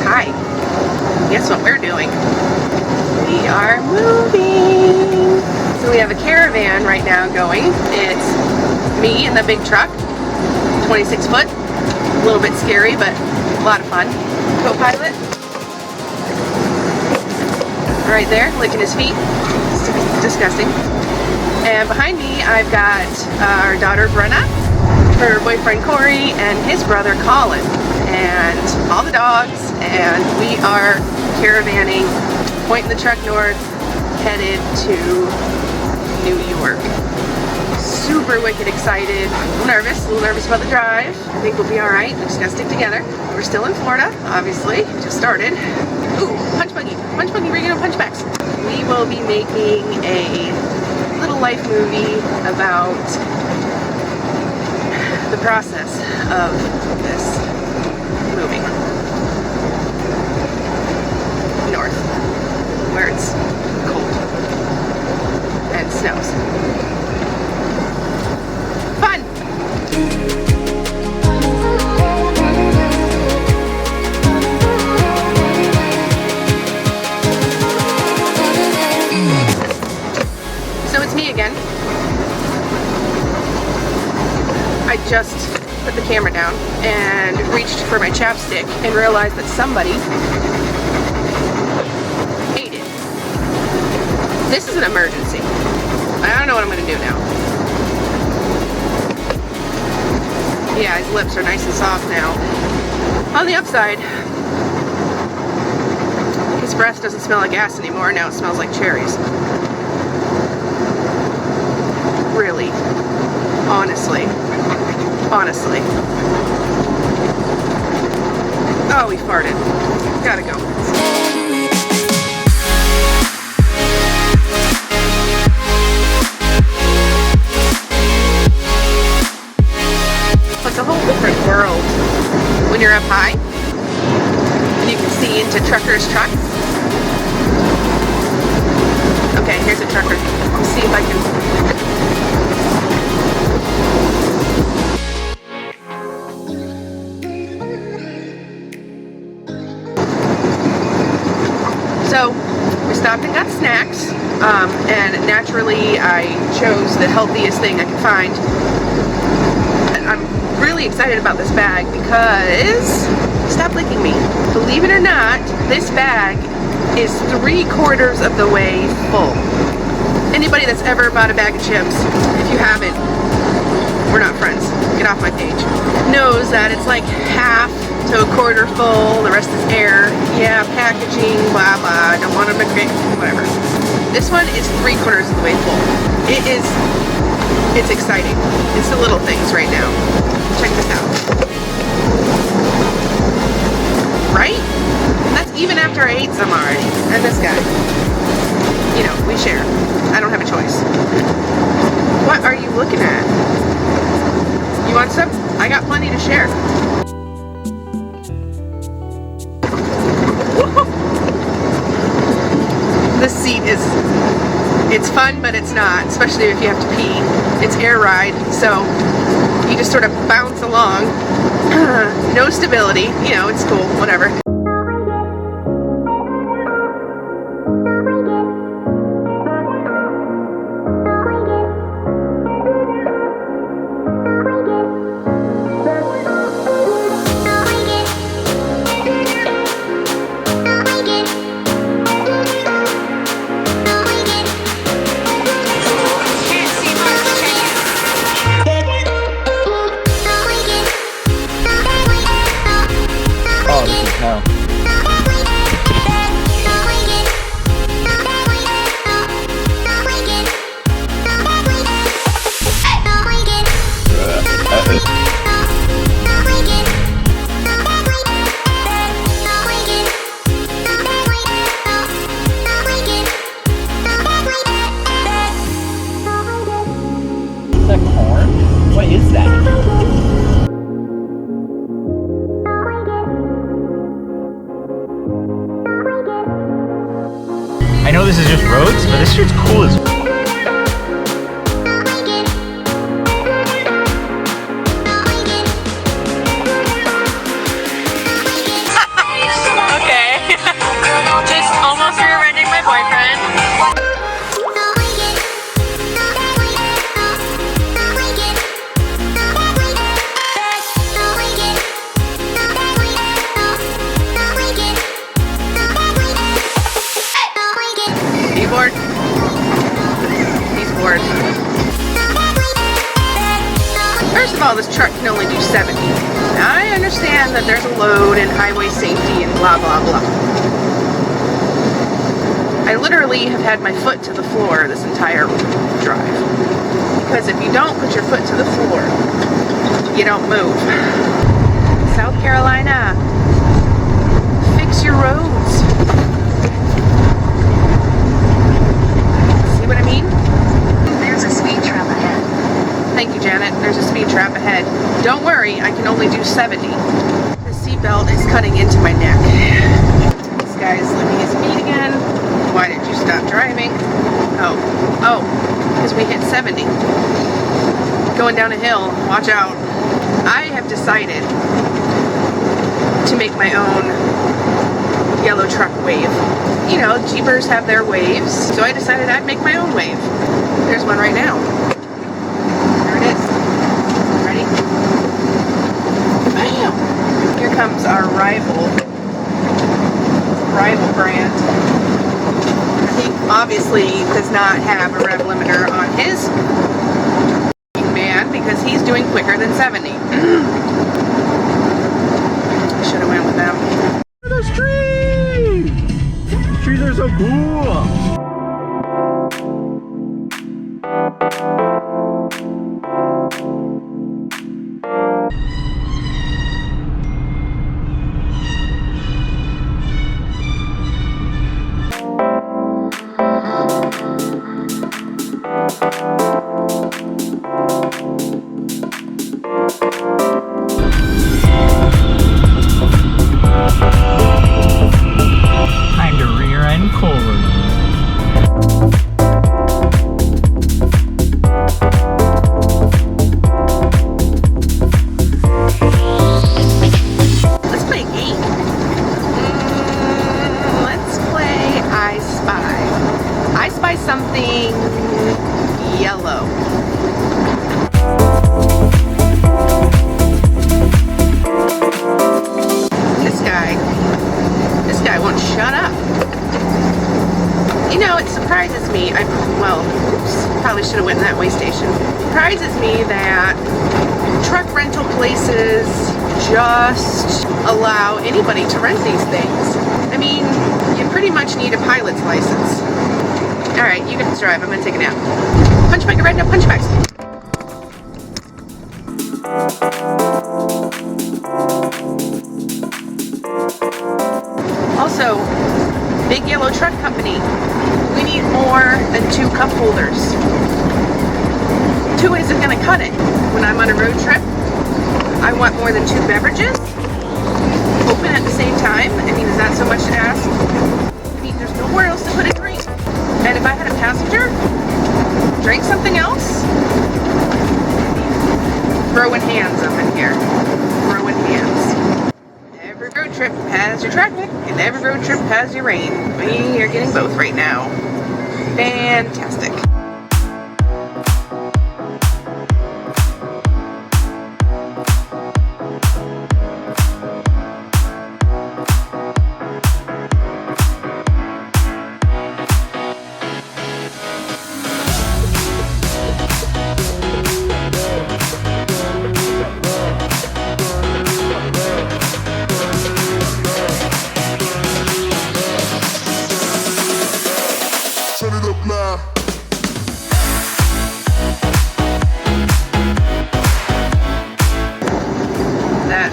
Hi. Guess what we're doing? We are moving. So we have a caravan right now going. It's me in the big truck, 26 foot. A little bit scary, but a lot of fun. Co-pilot. Right there, licking his feet. It's disgusting. And behind me, I've got our daughter Brenna, her boyfriend Corey, and his brother Colin, and all the dogs, and we are caravanning, pointing the truck north, headed to New York. Super wicked excited, a little nervous about the drive. I think we'll be all right. We just gotta stick together. We're still in Florida, obviously, just started. Ooh, punch buggy, bringing on punchbacks. We will be making a little life movie about the process of this moving north, where it's cold and snows. Fun! So it's me again. I just put the camera down and reached for my chapstick and realized that somebody ate it. This is an emergency. I don't know what I'm going to do now. Yeah, his lips are nice and soft now. On the upside, his breath doesn't smell like gas anymore. Now it smells like cherries. Really. Honestly. Oh, we farted. Gotta go. It's a whole different world when you're up high and you can see into truckers' trucks. Okay, here's a trucker. I'll see if I can. So we stopped and got snacks, and naturally I chose the healthiest thing I could find. And I'm really excited about this bag because, stop licking me, believe it or not, this bag is 3/4 of the way full. Anybody that's ever bought a bag of chips, if you haven't, we're not friends, get off my page, knows that it's like half to a quarter full, the rest is air. Yeah, packaging, blah blah, don't want to make whatever. This one is 3/4 of the way full. It's exciting. It's the little things right now. Check this out. Right? And that's even after I ate some already. And this guy. You know, we share. I don't have a choice. What are you looking at? You want some? I got plenty to share. This seat it's fun, but it's not, especially if you have to pee. It's air ride, so you just sort of bounce along. No stability, you know, it's cool, whatever. I know this is just roads, but this shit's cool as First of all, this truck can only do 70. Now, I understand that there's a load and highway safety and blah, blah, blah. I literally have had my foot to the floor this entire drive. Because if you don't put your foot to the floor, you don't move. South Carolina, fix your roads. See what I mean? There's a speed trap ahead. Thank you, Janet. There's a speed trap ahead. Don't worry, I can only do 70. The seatbelt is cutting into my neck. This guy's lifting his feet again. Why did you stop driving? Oh, because we hit 70. Going down a hill, watch out. I have decided to make my own yellow truck wave. You know, Jeepers have their waves, so I decided I'd make my own wave. There's one right now. There it is. Ready? Bam! Here comes our rival brand. He obviously does not have a rev limiter on his man because he's doing quicker than 70. Should have went with them. Those trees! These trees are so cool! Time to rear end forward. Let's play a game. Let's play I Spy. I spy something yellow. This guy won't shut up. You know, it surprises me. Probably should have went in that way station. Surprises me that truck rental places just allow anybody to rent these things. I mean, you pretty much need a pilot's license. All right, you guys drive. I'm gonna take a nap. Punch bag, right now, punch bags. Also, big yellow truck company, we need more than 2 cup holders. 2 isn't going to cut it. When I'm on a road trip, I want more than 2 beverages, open at the same time. I mean, is that so much to ask? I mean, there's nowhere else to put a drink. And if I had a passenger, drink something else? Throwing hands up in here. Throwing hands. Every road trip has your traffic, and every road trip has your rain. We are getting both right now. Fantastic. That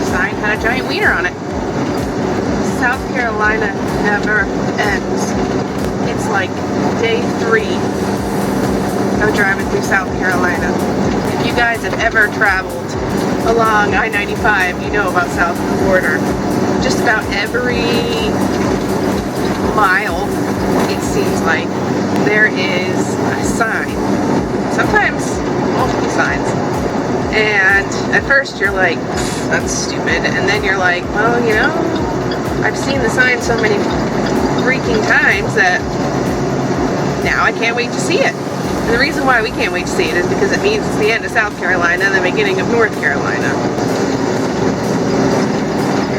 sign had a giant wiener on it. South Carolina never ends. It's like day 3 of driving through South Carolina. If you guys have ever traveled along I-95, you know about south of the border. Just about every mile, it seems like, there is a sign. Sometimes multiple signs. And at first you're like, that's stupid. And then you're like, well, you know, I've seen the sign so many freaking times that now I can't wait to see it. And the reason why we can't wait to see it is because it means it's the end of South Carolina and the beginning of North Carolina.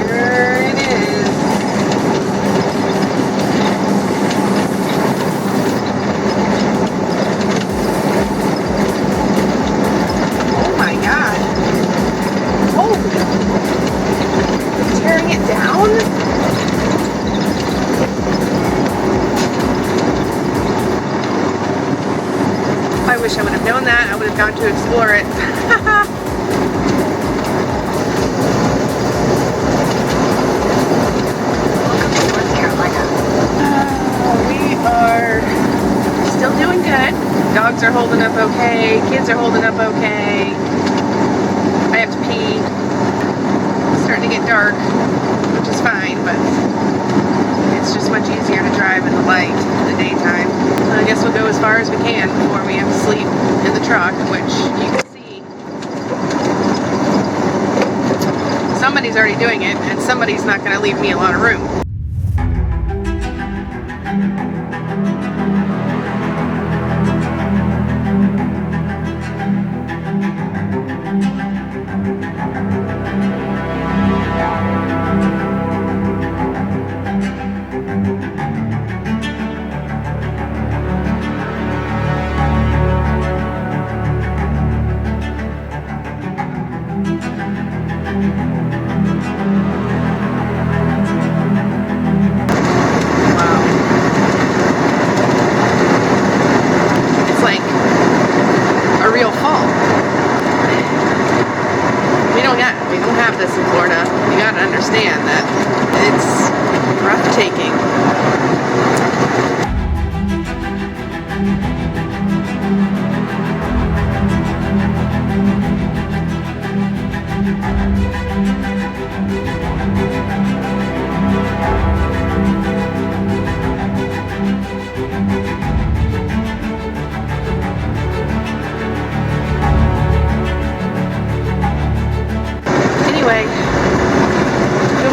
There it is. to explore it. Welcome to North Carolina. We are still doing good. Dogs are holding up okay. Kids are holding up okay. I have to pee. It's starting to get dark, which is fine, but it's just much easier to drive in the light in the daytime. So I guess we'll go as far as we can before we have to sleep in the truck, which you can see. Somebody's already doing it, and somebody's not going to leave me a lot of room.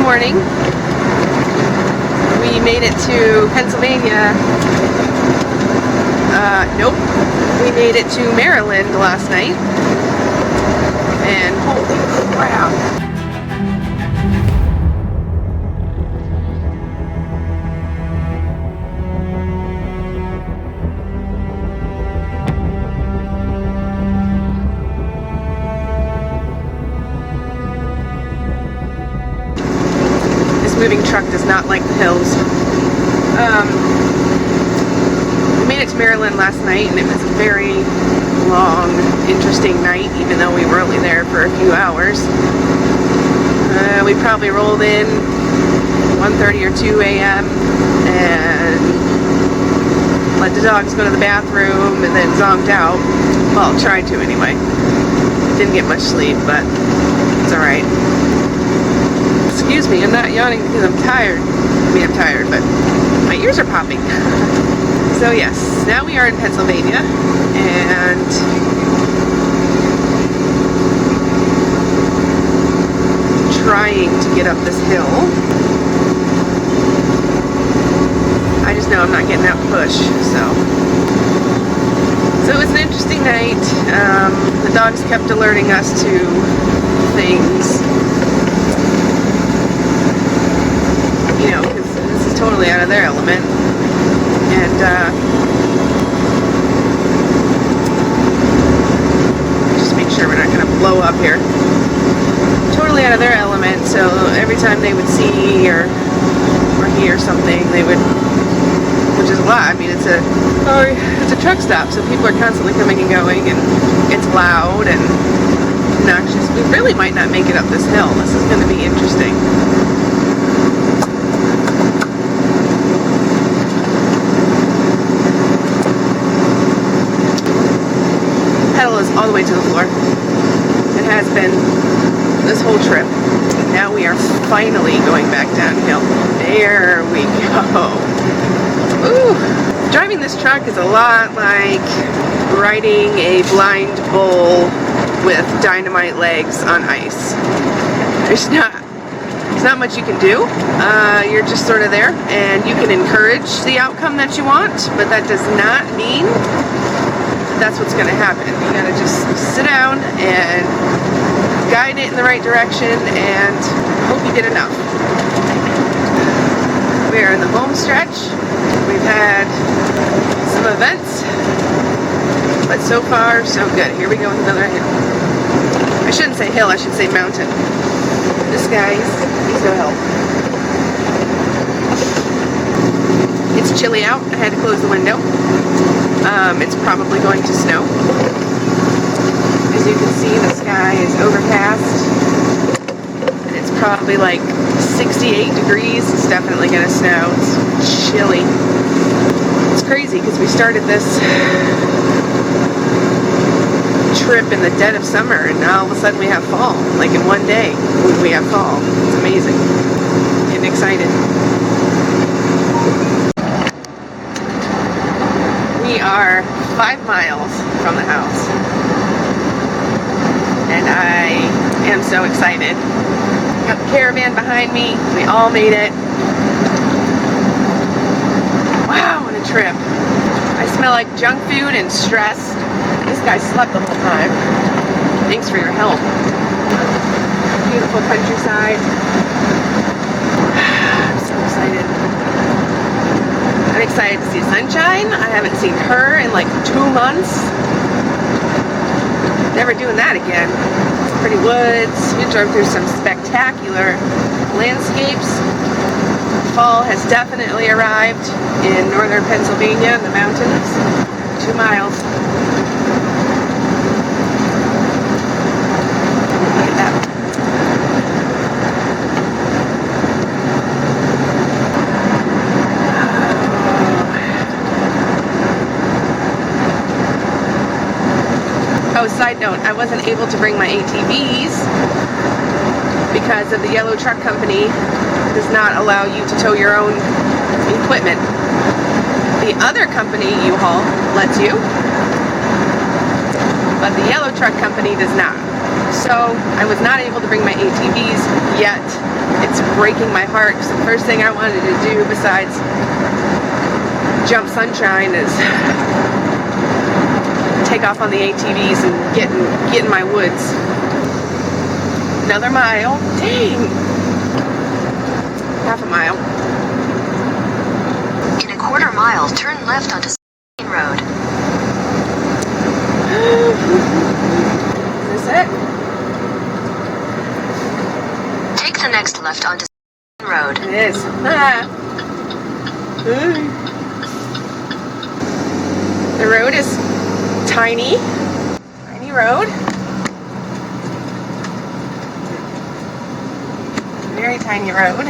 Morning. We made it to Pennsylvania. Nope. We made it to Maryland last night. And holy crap. Moving truck does not like the hills. We made it to Maryland last night, and it was a very long, interesting night, even though we were only there for a few hours. We probably rolled in 1:30 or 2 a.m. and let the dogs go to the bathroom and then zonked out. Well, tried to anyway. Didn't get much sleep, but it's alright. Excuse me, I'm not yawning because I'm tired. I mean, I'm tired, but my ears are popping. So yes, now we are in Pennsylvania, and trying to get up this hill. I just know I'm not getting that push, so it was an interesting night. The dogs kept alerting us to things. You know, because this is totally out of their element, and just make sure we're not going to blow up here. Totally out of their element, so every time they would see or hear something, they would, which is a lot. I mean, it's a truck stop, so people are constantly coming and going, and it's loud and obnoxious. We really might not make it up this hill. This is going to be interesting. All the way to the floor. It has been this whole trip. Now we are finally going back downhill. There we go. Ooh. Driving this truck is a lot like riding a blind bull with dynamite legs on ice. There's not much you can do. You're just sort of there, and you can encourage the outcome that you want, but that does not mean that's what's going to happen. You gotta just sit down and guide it in the right direction and hope you get enough. We are in the home stretch. We've had some events, but so far so good. Here we go with another hill. I shouldn't say hill, I should say mountain. This guy's needs no help. It's chilly out. I had to close the window. It's probably going to snow. you can see, the sky is overcast. And it's probably like 68 degrees. It's definitely going to snow. It's chilly. It's crazy because we started this trip in the dead of summer, and now all of a sudden we have fall. Like in one day, we have fall. It's amazing. Getting excited. We are 5 miles from the house, and I am so excited. Got the caravan behind me. We all made it. Wow, what a trip. I smell like junk food and stress. This guy slept the whole time. Thanks for your help. Beautiful countryside. I'm so excited. I'm excited to see sunshine. I haven't seen her in like 2 months. Never doing that again. Pretty woods. We drove through some spectacular landscapes. Fall has definitely arrived in northern Pennsylvania in the mountains. 2 miles. Look at that. Oh, side note, I wasn't able to bring my ATVs because of the yellow truck company does not allow you to tow your own equipment. The other company, U-Haul, lets you, but the yellow truck company does not. So I was not able to bring my ATVs yet. It's breaking my heart because the first thing I wanted to do besides jump sunshine is take off on the ATVs and get in my woods. Another mile. Dang! Half a mile. In a quarter mile, turn left onto Main Road. Is this it? Take the next left onto Main Road. It is. Ah. The road is tiny. Tiny road. Very tiny road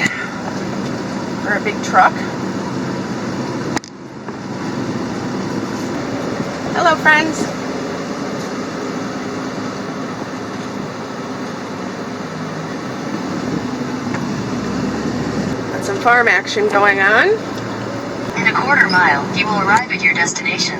for a big truck. Hello, friends. Got some farm action going on. In a quarter mile, you will arrive at your destination.